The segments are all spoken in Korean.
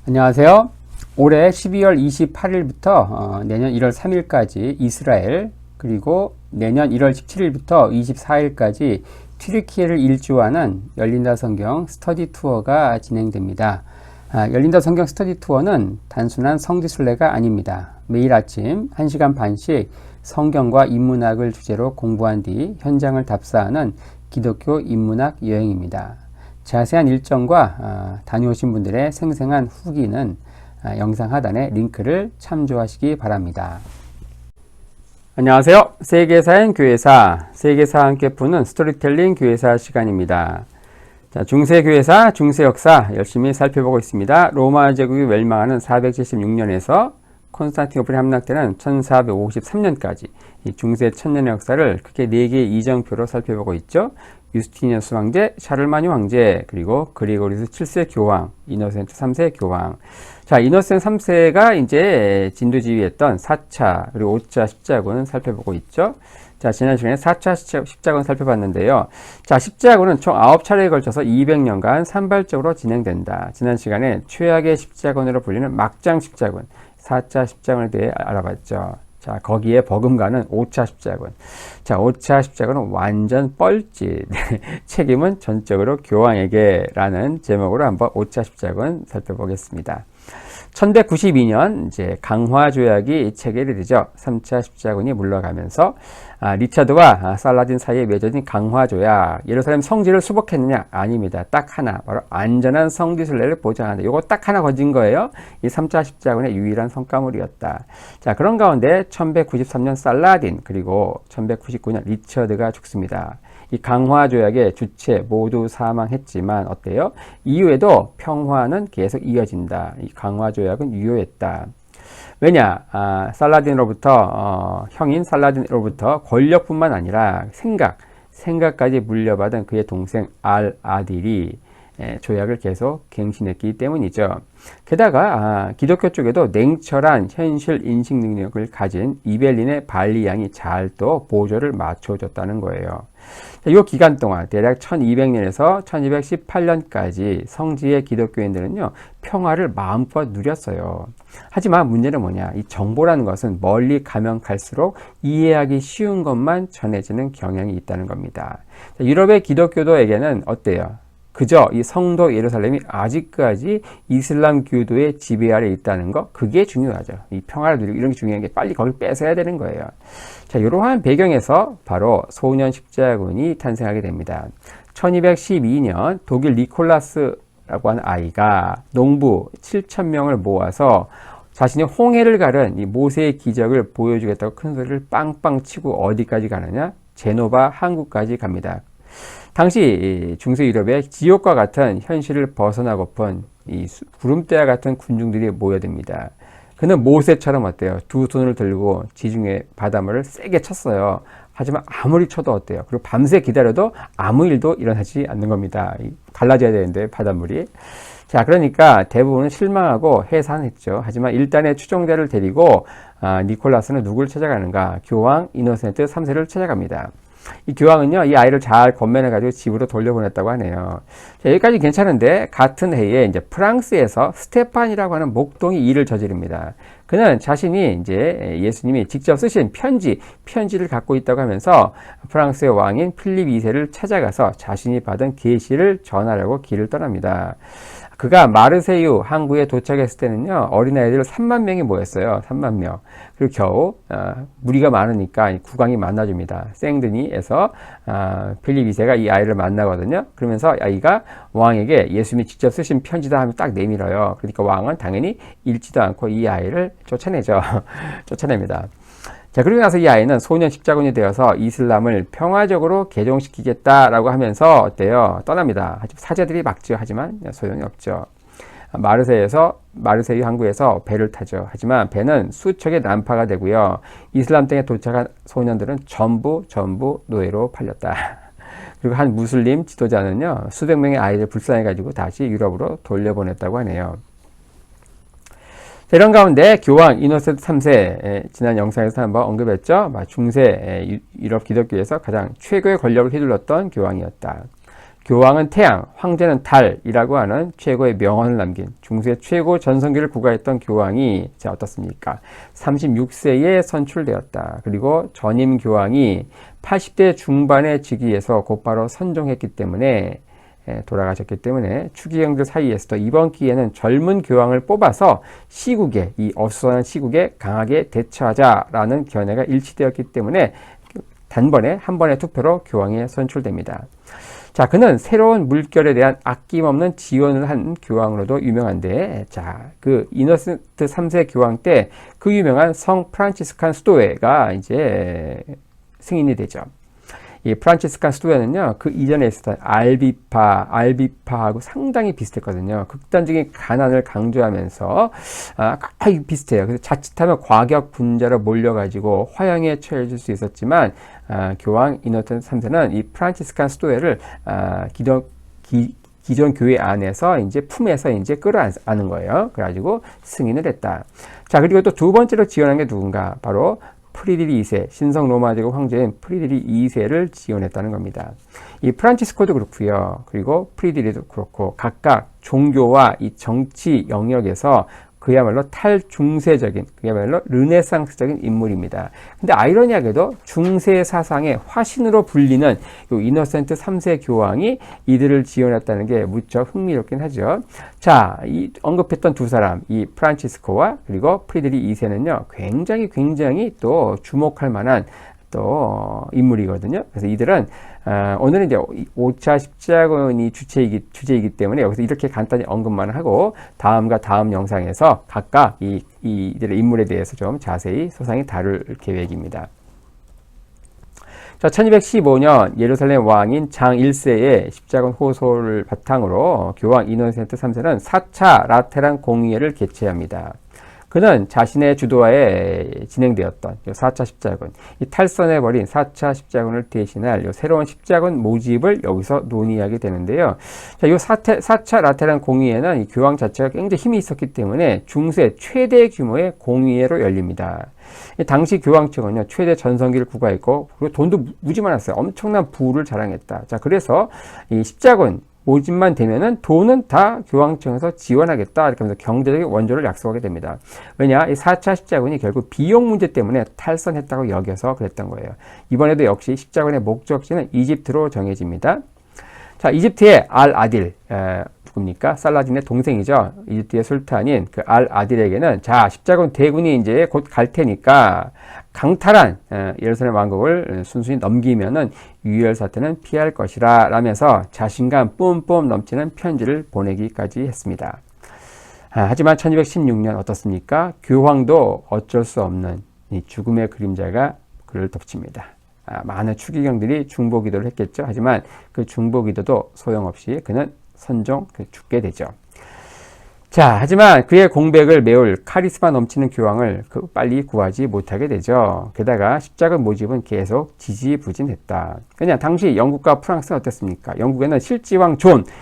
안녕하세요. 올해 12월 28일부터 내년 1월 3일까지 이스라엘, 그리고 내년 1월 17일부터 24일까지 튀르키예를 일주하는 열린다 성경 스터디 투어가 진행됩니다. 열린다 성경 스터디 투어는 단순한 성지순례가 아닙니다. 매일 아침 1시간 반씩 성경과 인문학을 주제로 공부한 뒤 현장을 답사하는 기독교 인문학 여행입니다. 자세한 일정과 다녀오신 분들의 생생한 후기는 영상 하단의 링크를 참조하시기 바랍니다. 안녕하세요. 세계사인 교회사, 세계사와 함께 푸는 스토리텔링 교회사 시간입니다. 자, 중세교회사, 중세역사 열심히 살펴보고 있습니다. 로마 제국이 멸망하는 476년에서 콘스탄티노플이 함락되는 1453년까지 이 중세 천년의 역사를 크게 4개의 이정표로 살펴보고 있죠. 유스티니아누스 황제, 샤를마니 황제, 그리고 그리고리우스 7세 교황, 이노센트 3세 교황. 자, 이노센트 3세가 이제 진두지휘했던 4차 그리고 5차 십자군 살펴보고 있죠. 자, 지난 시간에 4차 십자군 살펴봤는데요. 자, 십자군은 총 9차례에 걸쳐서 200년간 산발적으로 진행된다. 지난 시간에 최악의 십자군으로 불리는 막장 십자군, 4차 십자군에 대해 알아봤죠. 자, 거기에 버금가는 5차 십자군. 자, 5차 십자군은 완전 뻘짓. 책임은 전적으로 교황에게 라는 제목으로 한번 5차 십자군 살펴보겠습니다. 1192년 이제 강화조약이 체결이 되죠. 3차 십자군이 물러가면서 리차드와 살라딘 사이에 맺어진 강화조약. 예루살렘 성지를 수복했느냐? 아닙니다. 딱 하나, 바로 안전한 성지순례를 보장한다. 요거 딱 하나 거진 거예요. 이 3차 십자군의 유일한 성과물이었다. 자, 그런 가운데 1193년 살라딘 그리고 1199년 리처드가 죽습니다. 이 강화조약의 주체 모두 사망했지만 어때요? 이후에도 평화는 계속 이어진다. 이 강화조약은 유효했다. 왜냐? 살라딘으로부터 형인 살라딘으로부터 권력뿐만 아니라 생각까지 물려받은 그의 동생 알-아딜이 조약을 계속 갱신했기 때문이죠. 게다가 기독교 쪽에도 냉철한 현실 인식 능력을 가진 이벨린의 발리 양이 잘 또 보조를 맞춰줬다는 거예요. 이 기간 동안 대략 1200년에서 1218년까지 성지의 기독교인들은요, 평화를 마음껏 누렸어요. 하지만 문제는 뭐냐? 이 정보라는 것은 멀리 가면 갈수록 이해하기 쉬운 것만 전해지는 경향이 있다는 겁니다. 유럽의 기독교도에게는 어때요? 그저 이 성도 예루살렘이 아직까지 이슬람 교도의 지배 아래 있다는 거, 그게 중요하죠. 이 평화를 누리고 이런 게 중요한 게 빨리 거기 뺏어야 되는 거예요. 자, 이러한 배경에서 바로 소년 십자군이 탄생하게 됩니다. 1212년 독일 니콜라스라고 하는 아이가 농부 7,000명을 모아서 자신이 홍해를 가른 이 모세의 기적을 보여주겠다고 큰 소리를 빵빵 치고 어디까지 가느냐? 제노바 항구까지 갑니다. 당시 중세 유럽의 지옥과 같은 현실을 벗어나고픈 이 구름대와 같은 군중들이 모여듭니다. 그는 모세처럼 어때요? 두 손을 들고 지중해 바닷물을 세게 쳤어요. 하지만 아무리 쳐도 어때요? 그리고 밤새 기다려도 아무 일도 일어나지 않는 겁니다. 갈라져야 되는데 바닷물이. 자, 그러니까 대부분은 실망하고 해산했죠. 하지만 일단의 추종자를 데리고 니콜라스는 누굴 찾아가는가? 교황 이노센트 3세를 찾아갑니다. 이 교황은요, 이 아이를 잘 건면해가지고 집으로 돌려보냈다고 하네요. 자, 여기까지 괜찮은데, 같은 해에 이제 프랑스에서 스테판이라고 하는 목동이 일을 저지릅니다. 그는 자신이 이제 예수님이 직접 쓰신 편지를 갖고 있다고 하면서 프랑스의 왕인 필립 2세를 찾아가서 자신이 받은 계시를 전하려고 길을 떠납니다. 그가 마르세유 항구에 도착했을 때는요, 어린아이들 3만 명이 모였어요. 3만 명. 그리고 겨우 무리가 많으니까 국왕이 만나줍니다. 생드니에서 필립 2세가 이 아이를 만나거든요. 그러면서 아이가 왕에게 예수님이 직접 쓰신 편지다 하면 딱 내밀어요. 그러니까 왕은 당연히 읽지도 않고 이 아이를 쫓아내죠. 쫓아냅니다. 자, 그리고 나서 이 아이는 소년 십자군이 되어서 이슬람을 평화적으로 개종시키겠다라고 하면서 어때요? 떠납니다. 사제들이 막죠. 하지만 소용이 없죠. 마르세유 항구에서 배를 타죠. 하지만 배는 수척의 난파가 되고요. 이슬람 땅에 도착한 소년들은 전부 노예로 팔렸다. 그리고 한 무슬림 지도자는요, 수백 명의 아이를 불쌍해가지고 다시 유럽으로 돌려보냈다고 하네요. 이런 가운데 교황 이노센트 3세, 지난 영상에서 한번 언급했죠. 중세 유럽 기독교에서 가장 최고의 권력을 휘둘렀던 교황이었다. 교황은 태양, 황제는 달이라고 하는 최고의 명언을 남긴 중세 최고 전성기를 구가했던 교황이 자 어떻습니까? 36세에 선출되었다. 그리고 전임 교황이 80대 중반의 즉위에서 곧바로 선종했기 때문에 돌아가셨기 때문에 추기경들 사이에서도 이번 기회는 젊은 교황을 뽑아서 시국에 이 어수선한 시국에 강하게 대처하자라는 견해가 일치되었기 때문에 단번에 한 번의 투표로 교황이 선출됩니다. 자, 그는 새로운 물결에 대한 아낌없는 지원을 한 교황으로도 유명한데, 자, 그 이노센트 3세 교황 때 그 유명한 성 프란치스칸 수도회가 이제 승인이 되죠. 이 프란치스칸 수도회는요, 그 이전에 있었던 알비파하고 상당히 비슷했거든요. 극단적인 가난을 강조하면서, 거의 비슷해요. 그래서 자칫하면 과격 분자로 몰려가지고 화형에 처해질 수 있었지만, 교황 이노센트 3세는 이 프란치스칸 수도회를, 기존 교회 안에서 이제 품에서 이제 끌어안는 거예요. 그래가지고 승인을 했다. 자, 그리고 또 두 번째로 지원한 게 누군가? 바로 프리드리 2세, 신성 로마 제국 황제인 프리드리 2세를 지원했다는 겁니다. 이 프란치스코도 그렇고요. 그리고 프리드리도 그렇고 각각 종교와 이 정치 영역에서 그야말로 탈중세적인, 그야말로 르네상스적인 인물입니다. 근데 아이러니하게도 중세 사상의 화신으로 불리는 요 이노센트 3세 교황이 이들을 지원했다는 게 무척 흥미롭긴 하죠. 자, 이 언급했던 두 사람, 이 프란치스코와 그리고 프리드리 2세는요, 굉장히 또 주목할 만한 또 인물이거든요. 그래서 이들은 오늘은 이제 5차 십자군이 주제이기 때문에 여기서 이렇게 간단히 언급만 하고 다음과 다음 영상에서 각각 이들의 인물에 대해서 좀 자세히 소상히 다룰 계획입니다. 자, 1215년 예루살렘 왕인 장 1세의 십자군 호소를 바탕으로 교황 이노센트 3세는 4차 라테란 공의회를 개최합니다. 그는 자신의 주도하에 진행되었던 4차 십자군, 이 탈선해버린 4차 십자군을 대신할 새로운 십자군 모집을 여기서 논의하게 되는데요. 자, 이 4차 라테란 공의회는 이 교황 자체가 굉장히 힘이 있었기 때문에 중세 최대 규모의 공의회로 열립니다. 당시 교황 측은요, 최대 전성기를 구가했고, 그리고 돈도 무지 많았어요. 엄청난 부를 자랑했다. 자, 그래서 이 십자군 모집만 되면은 돈은 다 교황청에서 지원하겠다. 이렇게 하면서 경제적인 원조를 약속하게 됩니다. 왜냐? 이 4차 십자군이 결국 비용 문제 때문에 탈선했다고 여겨서 그랬던 거예요. 이번에도 역시 십자군의 목적지는 이집트로 정해집니다. 자, 이집트의 알-아딜, 누굽니까? 살라딘의 동생이죠. 이집트의 술탄인 그 알-아딜에게는 자, 십자군 대군이 이제 곧 갈 테니까 강탈한 예루살렘 왕국을 순순히 넘기면은 유혈 사태는 피할 것이라 라면서 자신감 뿜뿜 넘치는 편지를 보내기까지 했습니다. 하지만 1216년 어떻습니까? 교황도 어쩔 수 없는 이 죽음의 그림자가 그를 덮칩니다. 많은 추기경들이 중보기도를 했겠죠. 하지만 그 중보기도도 소용없이 그는 선종 죽게 되죠. 자, 하지만 그의 공백을 메울 카리스마 넘치는 교황을 빨리 구하지 못하게 되죠. 게다가 십자군 모집은 계속 지지부진했다. 그냥 당시 영국과 프랑스는 어땠습니까? 영국에는 실지왕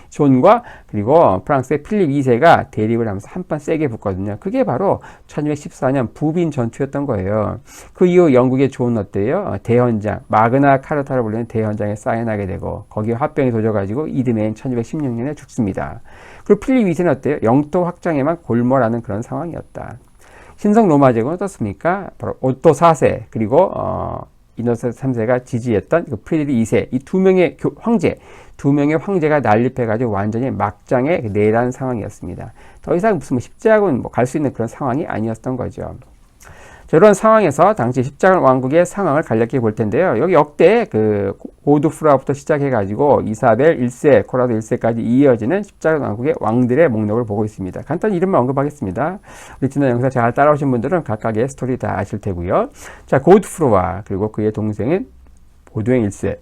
존과 그리고 프랑스의 필립 2세가 대립을 하면서 한판 세게 붙거든요. 그게 바로 1214년 부빈 전투였던 거예요. 그 이후 영국의 존은 어때요? 대헌장, 마그나 카르타로 불리는 대헌장에 사인하게 되고 거기에 화병이 도져가지고 이듬해인 1216년에 죽습니다. 그리고 필립 2세는 어때요? 영토 확장에만 골몰하는 그런 상황이었다. 신성 로마 제국은 어떻습니까? 바로 오토 4세 그리고 이노센트 3세가 지지했던 프리드리 2세 이 두 명의 황제가 난립해가지고 완전히 막장에 내란 상황이었습니다. 더 이상 무슨 십자군 갈 수 있는 그런 상황이 아니었던 거죠. 이런 상황에서 당시 십자군 왕국의 상황을 간략히 볼 텐데요. 여기 역대 그 고두프라부터 시작해가지고 이사벨 1세, 코라도 1세까지 이어지는 십자군 왕국의 왕들의 목록을 보고 있습니다. 간단히 이름만 언급하겠습니다. 우리 지난 영상 잘 따라오신 분들은 각각의 스토리 다 아실 테고요. 자, 고두프로와 그리고 그의 동생인 보두행 1세,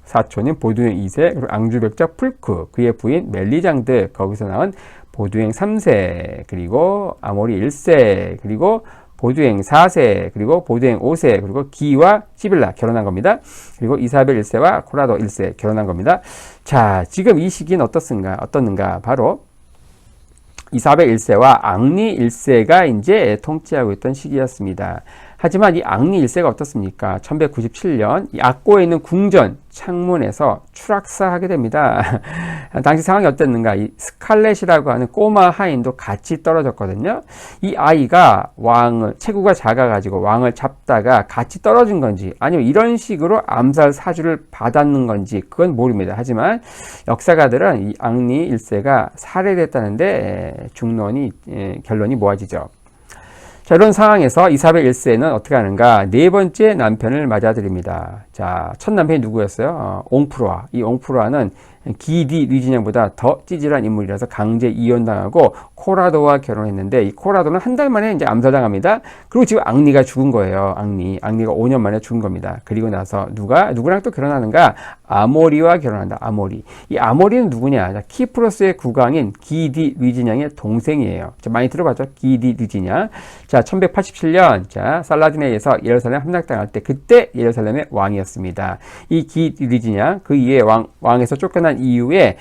사촌인 보두행 2세, 그리고 앙주백자 풀크, 그의 부인 멜리장드, 거기서 나온 보두행 3세, 그리고 아모리 1세, 그리고 보두행 4세, 그리고 보두행 5세, 그리고 기와 시빌라 결혼한 겁니다. 그리고 이사벨 1세와 코라도 1세 결혼한 겁니다. 자, 지금 이 시기는 어떻는가? 바로 이사벨 1세와 앙리 1세가 이제 통치하고 있던 시기였습니다. 하지만 이 앙리 1세가 어떻습니까? 1197년 이 악고에 있는 궁전 창문에서 추락사하게 됩니다. 당시 상황이 어땠는가? 이 스칼렛이라고 하는 꼬마 하인도 같이 떨어졌거든요. 이 아이가 체구가 작아가지고 왕을 잡다가 같이 떨어진 건지 아니면 이런 식으로 암살 사주를 받았는 건지 그건 모릅니다. 하지만 역사가들은 이 앙리 1세가 살해됐다는데 결론이 모아지죠. 자, 이런 상황에서 이사벨 1세는 어떻게 하는가? 네 번째 남편을 맞아들입니다. 자, 첫 남편이 누구였어요? 옹프로아. 이 옹프로아는 기디 리지냥보다 더 찌질한 인물이라서 강제 이혼당하고 코라도와 결혼했는데 이 코라도는 한 달 만에 이제 암살당합니다. 그리고 지금 앙리가 죽은 거예요. 앙리가 5년 만에 죽은 겁니다. 그리고 나서 누구랑 또 결혼하는가? 아모리와 결혼한다. 아모리. 이 아모리는 누구냐? 자, 키프로스의 국왕인 기디 리지냥의 동생이에요. 자, 많이 들어봤죠? 기디 리지냥. 자, 1187년 자, 살라딘에 의해서 예루살렘 함락당할 때 그때 예루살렘의 왕이었습니다. 이 기디 리지냥 그 이후에 왕에서 쫓겨난 이후에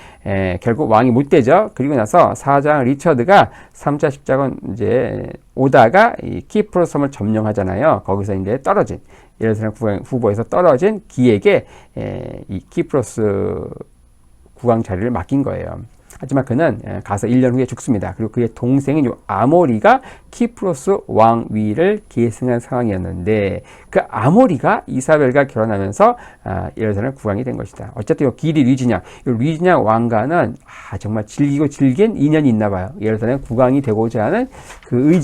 결국 왕이 못 되죠. 그리고 나서 사장 리처드가 3차 십자군 이제 오다가 이 키프로스 섬을 점령하잖아요. 거기서 이제 떨어진 예루살렘 후보에서 떨어진 기에게 이 키프로스 국왕 자리를 맡긴 거예요. 하지만 그는 가서 1년 후에 죽습니다. 그리고 그의 동생인 요 아모리가 키프로스 왕위를 계승한 상황이었는데 그 아모리가 이사벨과 결혼하면서 예루살렘 국왕이 된 것이다. 어쨌든 요 기디 리지냥 왕과는 정말 질긴 인연이 있나 봐요. 예루살렘 국왕이 되고자 하는 그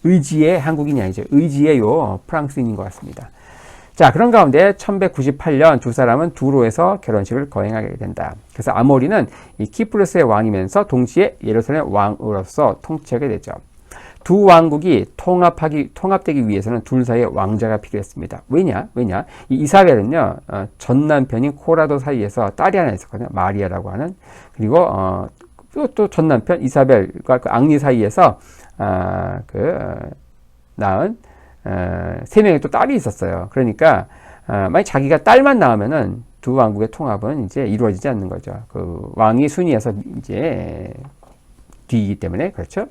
의지의 한국인이 아니죠. 의지의 요 프랑스인인 것 같습니다. 자, 그런 가운데 1198년 두 사람은 두로에서 결혼식을 거행하게 된다. 그래서 아모리는 이 키프로스의 왕이면서 동시에 예루살렘 왕으로서 통치하게 되죠. 두 왕국이 통합되기 위해서는 둘 사이에 왕자가 필요했습니다. 왜냐? 이 이사벨은요, 전 남편인 코라도 사이에서 딸이 하나 있었거든요. 마리아라고 하는. 그리고, 또 전 남편 이사벨과 그 앙리 사이에서, 낳은, 세 명의 또 딸이 있었어요. 그러니까, 만약 자기가 딸만 낳으면은 두 왕국의 통합은 이제 이루어지지 않는 거죠. 그 왕이 순위에서 이제 뒤이기 때문에, 그렇죠?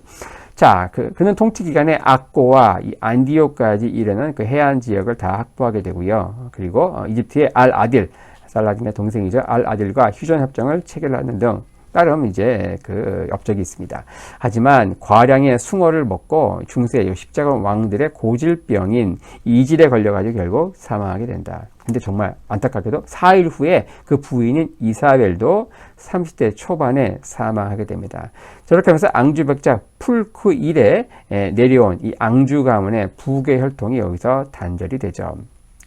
자, 그는 통치 기간에 악고와 이 안디옥까지 이르는 그 해안 지역을 다 확보하게 되고요. 그리고 이집트의 알아딜, 살라딘의 동생이죠. 알아딜과 휴전 협정을 체결하는 등 따름 이제 그 업적이 있습니다. 하지만 과량의 숭어를 먹고 중세 십자군 왕들의 고질병인 이질에 걸려가지고 결국 사망하게 된다. 근데 정말 안타깝게도 4일 후에 그 부인인 이사벨도 30대 초반에 사망하게 됩니다. 저렇게 하면서 앙주백작 풀크 일에 내려온 이 앙주 가문의 부계 혈통이 여기서 단절이 되죠.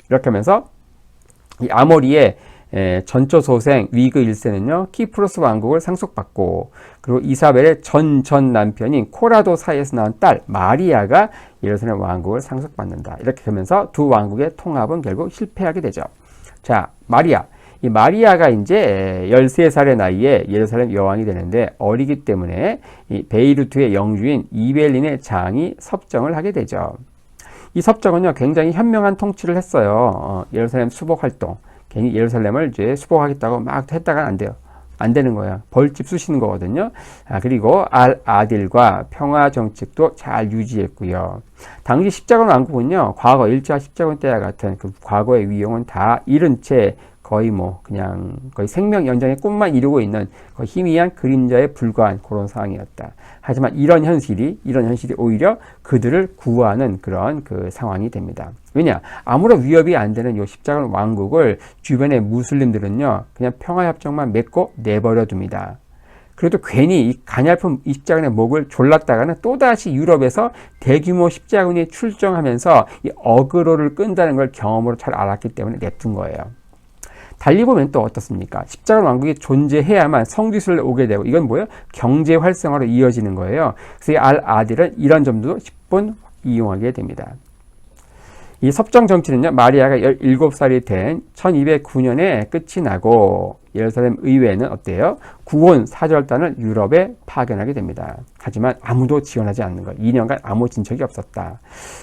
이렇게 하면서 이 아모리의 전조 소생 위그 1세는요, 키프로스 왕국을 상속받고, 그리고 이사벨의 전 남편인 코라도 사이에서 낳은 딸 마리아가 예루살렘 왕국을 상속받는다. 이렇게 하면서 두 왕국의 통합은 결국 실패하게 되죠. 자, 이 마리아가 이제 13살의 나이에 예루살렘 여왕이 되는데 어리기 때문에 이 베이루트의 영주인 이벨린의 장이 섭정을 하게 되죠. 이 섭정은요, 굉장히 현명한 통치를 했어요. 예루살렘 수복 활동. 괜히 예루살렘을 이제 수복하겠다고 막 했다가 안 돼요. 안 되는 거예요. 벌집 쑤시는 거거든요. 그리고 알아딜과 평화 정책도 잘 유지했고요. 당시 십자군 왕국은요, 과거 1차 십자군 때와 같은 그 과거의 위용은 다 잃은 채 거의 거의 생명 연장의 꿈만 이루고 있는 거의 희미한 그림자에 불과한 그런 상황이었다. 하지만 이런 현실이 오히려 그들을 구하는 그런 그 상황이 됩니다. 왜냐? 아무런 위협이 안 되는 이 십자군 왕국을 주변의 무슬림들은요, 그냥 평화협정만 맺고 내버려 둡니다. 그래도 괜히 이 가냘픈 십자군의 목을 졸랐다가는 또다시 유럽에서 대규모 십자군이 출정하면서 이 어그로를 끈다는 걸 경험으로 잘 알았기 때문에 냅둔 거예요. 달리 보면 또 어떻습니까? 십자군 왕국이 존재해야만 성지순례 오게 되고, 이건 뭐예요? 경제 활성화로 이어지는 거예요. 그래서 이 알아딜은 이런 점도 10분 이용하게 됩니다. 이 섭정 정치는요, 마리아가 17살이 된 1209년에 끝이 나고, 예루살렘 의회는 어때요? 구원 사절단을 유럽에 파견하게 됩니다. 하지만 아무도 지원하지 않는 거예요. 2년간 아무 진척이 없었다.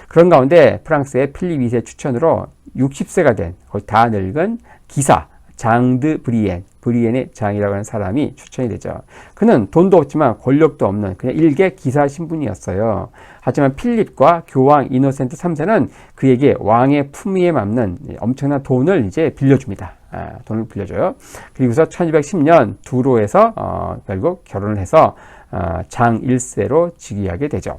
그런 가운데 프랑스의 필립 2세 추천으로 60세가 된 거의 다 늙은 기사, 장드 브리엔, 브리엔의 장이라고 하는 사람이 추천이 되죠. 그는 돈도 없지만 권력도 없는 그냥 일개 기사 신분이었어요. 하지만 필립과 교황 이노센트 3세는 그에게 왕의 품위에 맞는 엄청난 돈을 이제 빌려줍니다. 돈을 빌려줘요. 그리고서 1210년 두로에서 결국 결혼을 해서 장 1세로 즉위하게 되죠.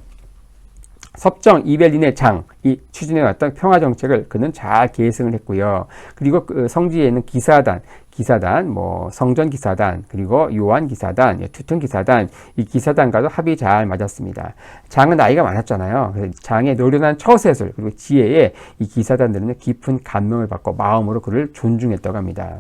섭정 이벨린의 장이 추진해왔던 평화정책을 그는 잘 계승을 했고요. 그리고 그 성지에 있는 기사단, 뭐 성전기사단, 그리고 요한기사단, 투튼기사단, 이 기사단과도 합이 잘 맞았습니다. 장은 나이가 많았잖아요. 그래서 장의 노련한 처세술, 그리고 지혜에 이 기사단들은 깊은 감명을 받고 마음으로 그를 존중했다고 합니다.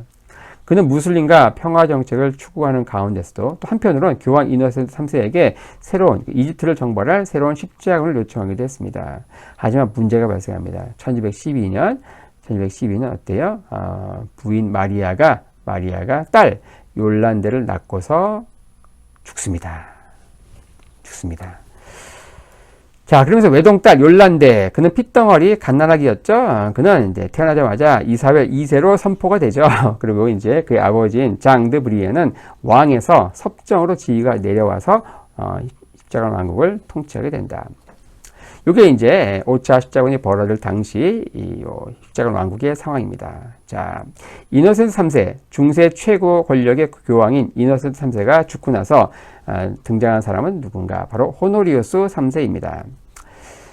그는 무슬림과 평화정책을 추구하는 가운데서도 또 한편으로는 교황 이노센트 3세에게 새로운 이집트를 정벌할 새로운 십자군을 요청하기도 했습니다. 하지만 문제가 발생합니다. 1212년 어때요? 부인 마리아가 딸 욜란데를 낳고서 죽습니다. 자, 그러면서 외동딸 욜란데, 그는 핏덩어리 갓난아기였죠. 그는 이제 태어나자마자 이사벨 2세로 선포가 되죠. 그리고 이제 그의 아버지인 장드 브리에는 왕에서 섭정으로 지위가 내려와서 십자군 왕국을 통치하게 된다. 이게 이제 5차 십자군이 벌어질 당시 이 십자군 왕국의 상황입니다. 자, 이노센트 3세, 중세 최고 권력의 교황인 이노센트 3세가 죽고 나서 등장한 사람은 누군가? 바로 호노리우스 3세입니다.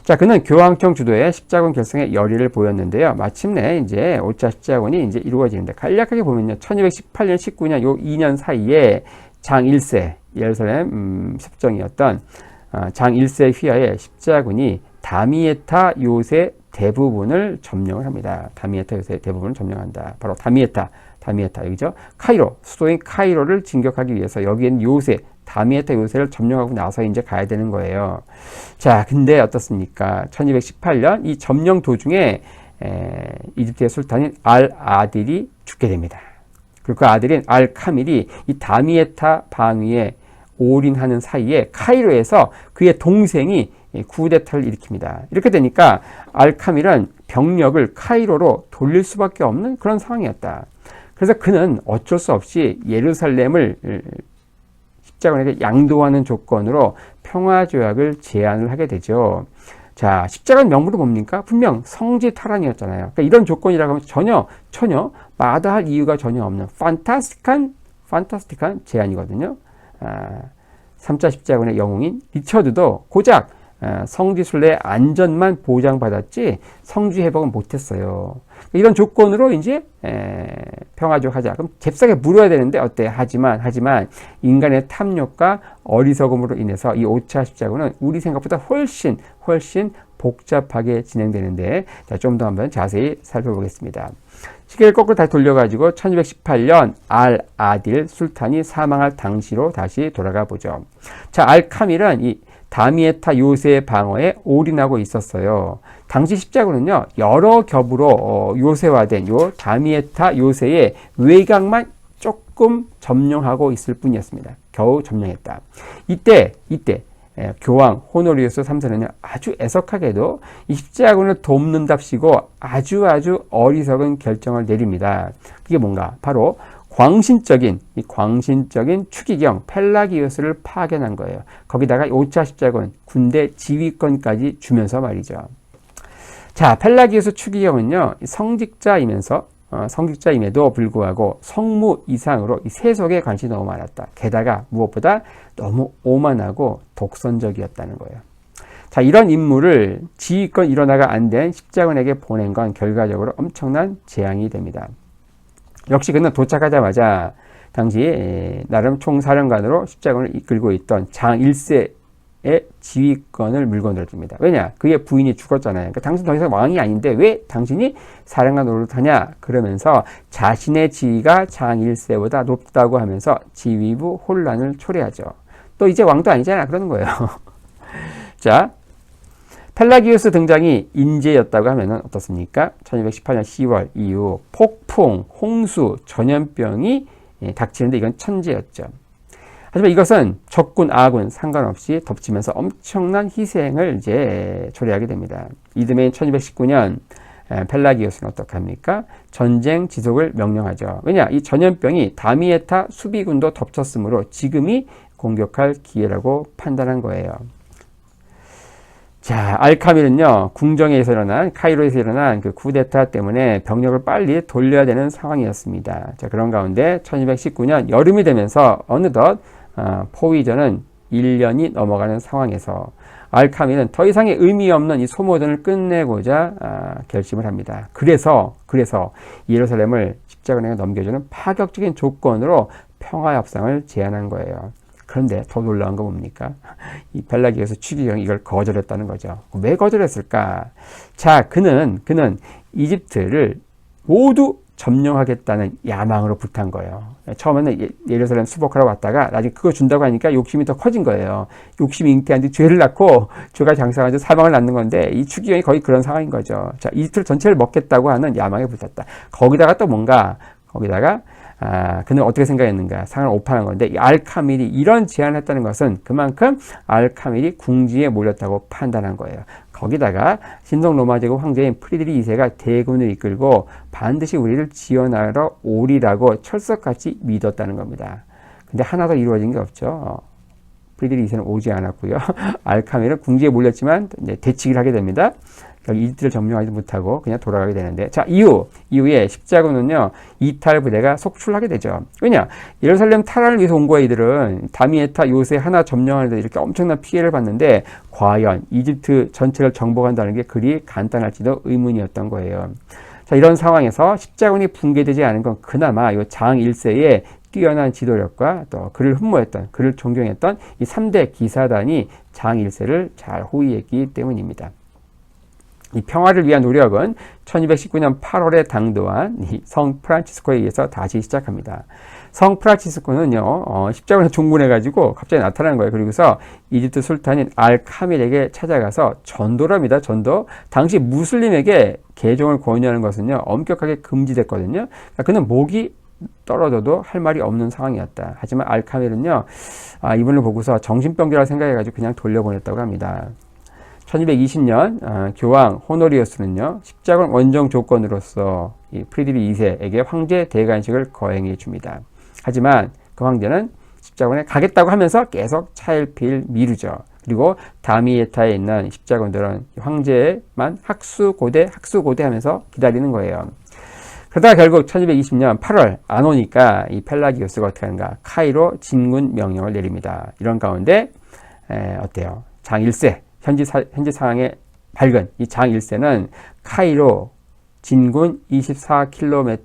자, 그는 교황청 주도의 십자군 결성에 열의를 보였는데요. 마침내 이제 5차 십자군이 이제 이루어지는데 간략하게 보면요. 1218년, 19년 요 2년 사이에 장 1세, 예루살렘 습정이었던 장 1세 휘하에 십자군이 다미에타 요새 대부분을 점령을 합니다. 다미에타 요새 대부분을 점령한다. 바로 다미에타 여기죠. 카이로, 수도인 카이로를 진격하기 위해서 여기에는 요새, 다미에타 요새를 점령하고 나서 이제 가야 되는 거예요. 자, 근데 어떻습니까? 1218년 이 점령 도중에 이집트의 술탄인 알-아딜이 죽게 됩니다. 그리고 그 아들인 알-카밀이 이 다미에타 방위에 올인하는 사이에 카이로에서 그의 동생이 쿠데타를 일으킵니다. 이렇게 되니까 알-카밀은 병력을 카이로로 돌릴 수밖에 없는 그런 상황이었다. 그래서 그는 어쩔 수 없이 예루살렘을 십자군에게 양도하는 조건으로 평화조약을 제안을 하게 되죠. 자, 십자군 명분은 뭡니까? 분명 성지 탈환이었잖아요. 그러니까 이런 조건이라고 하면 전혀 마다할 이유가 전혀 없는 판타스틱한 제안이거든요. 3차 십자군의 영웅인 리처드도 고작 성지순례의 안전만 보장받았지 성지 회복은 못했어요. 이런 조건으로 이제 평화조약 하자. 그럼 잽싸게 물어야 되는데 어때? 하지만 인간의 탐욕과 어리석음으로 인해서 이 5차 십자군은 우리 생각보다 훨씬 복잡하게 진행되는데 좀 더 한번 자세히 살펴보겠습니다. 시계를 거꾸로 다시 돌려가지고 1218년 알-아딜 술탄이 사망할 당시로 다시 돌아가 보죠. 자, 알-카밀은 이 다미에타 요새의 방어에 올인하고 있었어요. 당시 십자군은요, 여러 겹으로 요새화된 요 다미에타 요새의 외곽만 조금 점령하고 있을 뿐이었습니다. 겨우 점령했다. 이때 교황 호노리우스 3세는요, 아주 애석하게도 이 십자군을 돕는답시고 아주 어리석은 결정을 내립니다. 그게 뭔가? 바로 광신적인 추기경 펠라기우스를 파견한 거예요. 거기다가 5차 십자군 군대 지휘권까지 주면서 말이죠. 자, 펠라기우스 추기경은요, 성직자임에도 불구하고 성무 이상으로 이 세속에 관심이 너무 많았다. 게다가 무엇보다 너무 오만하고 독선적이었다는 거예요. 자, 이런 인물을 지휘권 일원화가 안 된 십자군에게 보낸 건 결과적으로 엄청난 재앙이 됩니다. 역시 그는 도착하자마자 당시 나름 총사령관으로 십자군을 이끌고 있던 장 1세의 지휘권을 물고 늘어집니다. 왜냐? 그의 부인이 죽었잖아요. 그러니까 당신 더 이상 왕이 아닌데 왜 당신이 사령관 노릇하냐? 그러면서 자신의 지위가 장 1세보다 높다고 하면서 지휘부 혼란을 초래하죠. 또 이제 왕도 아니잖아. 그러는 거예요. 자, 펠라기우스 등장이 인재였다고 하면 어떻습니까? 1218년 10월 이후 폭풍, 홍수, 전염병이 닥치는데 이건 천재였죠. 하지만 이것은 적군, 아군 상관없이 덮치면서 엄청난 희생을 이제 초래하게 됩니다. 이듬해인 1219년 펠라기오스는 어떻게 합니까? 전쟁 지속을 명령하죠. 왜냐? 이 전염병이 다미에타 수비군도 덮쳤으므로 지금이 공격할 기회라고 판단한 거예요. 자, 알카밀은요, 궁정에서 일어난, 카이로에서 일어난 그 쿠데타 때문에 병력을 빨리 돌려야 되는 상황이었습니다. 자, 그런 가운데 1219년 여름이 되면서 어느덧 포위전은 1년이 넘어가는 상황에서 알카밀은 더 이상의 의미 없는 이 소모전을 끝내고자 결심을 합니다. 그래서 예루살렘을 십자군에게 넘겨주는 파격적인 조건으로 평화협상을 제안한 거예요. 그런데 더 놀라운 건 뭡니까? 이 펠라기오스 추기경이 이걸 거절했다는 거죠. 왜 거절했을까? 자, 그는 이집트를 모두 점령하겠다는 야망으로 불탄 거예요. 처음에는 예루살렘 수복하러 왔다가 나중에 그거 준다고 하니까 욕심이 더 커진 거예요. 욕심이 잉태한 뒤 죄를 낳고 죄가 장사가지고 사망을 낳는 건데 이 추기경이 거의 그런 상황인 거죠. 자, 이집트 전체를 먹겠다고 하는 야망에 불탔다. 거기다가 또 뭔가 그는 어떻게 생각했는가? 상을 오판한 건데, 이 알카밀이 이런 제안을 했다는 것은 그만큼 알카밀이 궁지에 몰렸다고 판단한 거예요. 거기다가 신성 로마 제국 황제인 프리드리 2세가 대군을 이끌고 반드시 우리를 지원하러 오리라고 철석같이 믿었다는 겁니다. 근데 하나도 이루어진 게 없죠. 프리드리 2세는 오지 않았고요. 알카밀은 궁지에 몰렸지만 대치기를 하게 됩니다. 이집트를 점령하지 못하고 그냥 돌아가게 되는데, 자, 이후에 십자군은요 이탈 부대가 속출하게 되죠. 왜냐? 예루살렘 탈환을 위해서 온 거야. 이들은 다미에타 요새 하나 점령하는데 이렇게 엄청난 피해를 봤는데 과연 이집트 전체를 정복한다는 게 그리 간단할지도 의문이었던 거예요. 자, 이런 상황에서 십자군이 붕괴되지 않은 건 그나마 이 장 1세의 뛰어난 지도력과 또 그를 흠모했던, 그를 존경했던 이 3대 기사단이 장 1세를 잘 호위했기 때문입니다. 이 평화를 위한 노력은 1219년 8월에 당도한 이 성 프란치스코에 의해서 다시 시작합니다. 성 프란치스코는요, 십자군에 종군해가지고 갑자기 나타나는 거예요. 그리고서 이집트 술탄인 알카밀에게 찾아가서 전도를 합니다. 전도. 당시 무슬림에게 개종을 권유하는 것은요, 엄격하게 금지됐거든요. 그러니까 그는 목이 떨어져도 할 말이 없는 상황이었다. 하지만 알카밀은요, 이분을 보고서 정신병자라 생각해가지고 그냥 돌려보냈다고 합니다. 1220년 교황 호노리우스는요, 십자군 원정 조건으로서 이 프리드리 2세에게 황제 대관식을 거행해 줍니다. 하지만 그 황제는 십자군에 가겠다고 하면서 계속 차일피일 미루죠. 그리고 다미에타에 있는 십자군들은 황제만 학수고대 하면서 기다리는 거예요. 그러다가 결국 1220년 8월 안 오니까 이 펠라기오스가 어떻게 하는가? 카이로 진군 명령을 내립니다. 이런 가운데 어때요? 장 1세 현지 상황에 밝은 이 장 1세는 카이로 진군 24km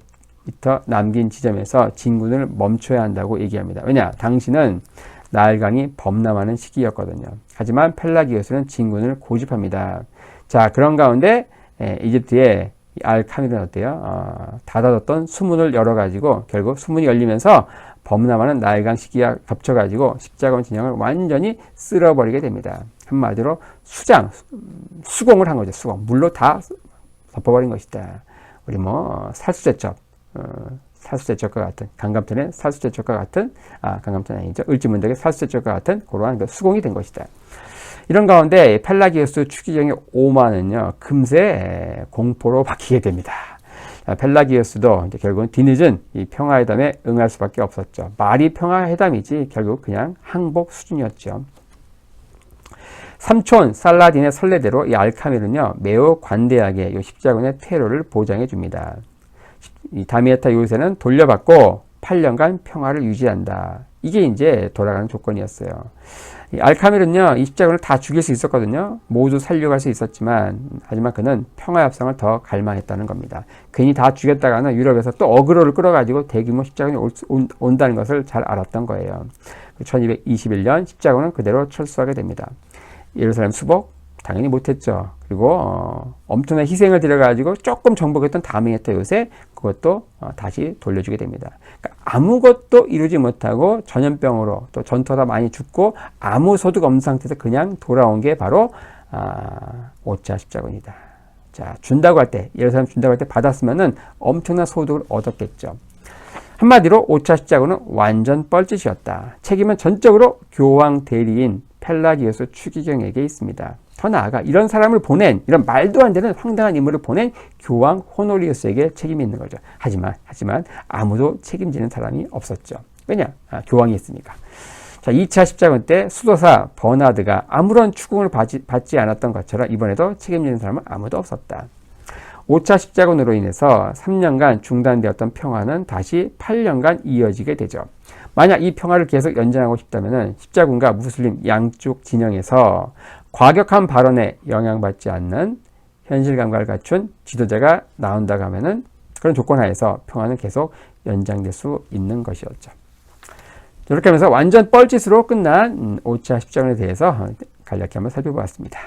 남긴 지점에서 진군을 멈춰야 한다고 얘기합니다. 왜냐? 당시는 나일강이 범람하는 시기였거든요. 하지만 펠라기오스는 진군을 고집합니다. 자, 그런 가운데 이집트의 알카밀은 어때요? 닫아뒀던 수문을 열어가지고 결국 수문이 열리면서 범람하는 나일강 시기와 겹쳐가지고 십자군 진영을 완전히 쓸어버리게 됩니다. 한마디로 수공을 한 거죠. 수공. 물로 다 덮어버린 것이다. 우리 살수제첩과 같은, 강감천의 살수제첩과 같은, 강감천 아니죠. 을지문덕의 살수제첩과 같은 그러한 그 수공이 된 것이다. 이런 가운데 펠라기오스 추기경의 오만은요, 금세 공포로 바뀌게 됩니다. 펠라기오스도 이제 결국은 뒤늦은 이 평화회담에 응할 수밖에 없었죠. 말이 평화회담이지 결국 그냥 항복 수준이었죠. 삼촌 살라딘의 선례대로 이 알카밀은요, 매우 관대하게 이 십자군의 퇴로를 보장해 줍니다. 이 다미에타 요새는 돌려받고 8년간 평화를 유지한다. 이게 이제 돌아가는 조건이었어요. 이 알카밀은요, 이 십자군을 다 죽일 수 있었거든요. 모두 살려갈 수 있었지만, 하지만 그는 평화협상을 더 갈망했다는 겁니다. 괜히 다 죽였다가는 유럽에서 또 어그로를 끌어가지고 대규모 십자군이 온다는 것을 잘 알았던 거예요. 1221년 십자군은 그대로 철수하게 됩니다. 예루살렘 수복 당연히 못했죠. 그리고 엄청난 희생을 들여가지고 조금 정복했던 다미에타 요새 그것도 다시 돌려주게 됩니다. 그러니까 아무것도 이루지 못하고 전염병으로 또 전투하다 많이 죽고 아무 소득 없는 상태에서 그냥 돌아온 게 바로 5차 십자군이다. 자, 준다고 할 때, 예루살렘 준다고 할 때 받았으면은 엄청난 소득을 얻었겠죠. 한마디로 5차 십자군은 완전 뻘짓이었다. 책임은 전적으로 교황 대리인 펠라기오스 추기경에게 있습니다. 더 나아가 이런 사람을 보낸, 이런 말도 안 되는 황당한 인물을 보낸 교황 호노리우스에게 책임이 있는 거죠. 하지만 아무도 책임지는 사람이 없었죠. 왜냐? 교황이 있으니까. 자, 2차 십자군 때 수도사 버나드가 아무런 추궁을 받지 않았던 것처럼 이번에도 책임지는 사람은 아무도 없었다. 5차 십자군으로 인해서 3년간 중단되었던 평화는 다시 8년간 이어지게 되죠. 만약 이 평화를 계속 연장하고 싶다면 십자군과 무슬림 양쪽 진영에서 과격한 발언에 영향받지 않는 현실 감각을 갖춘 지도자가 나온다고 하면은 그런 조건 하에서 평화는 계속 연장될 수 있는 것이었죠. 이렇게 하면서 완전 뻘짓으로 끝난 5차 십자군에 대해서 간략히 한번 살펴보았습니다.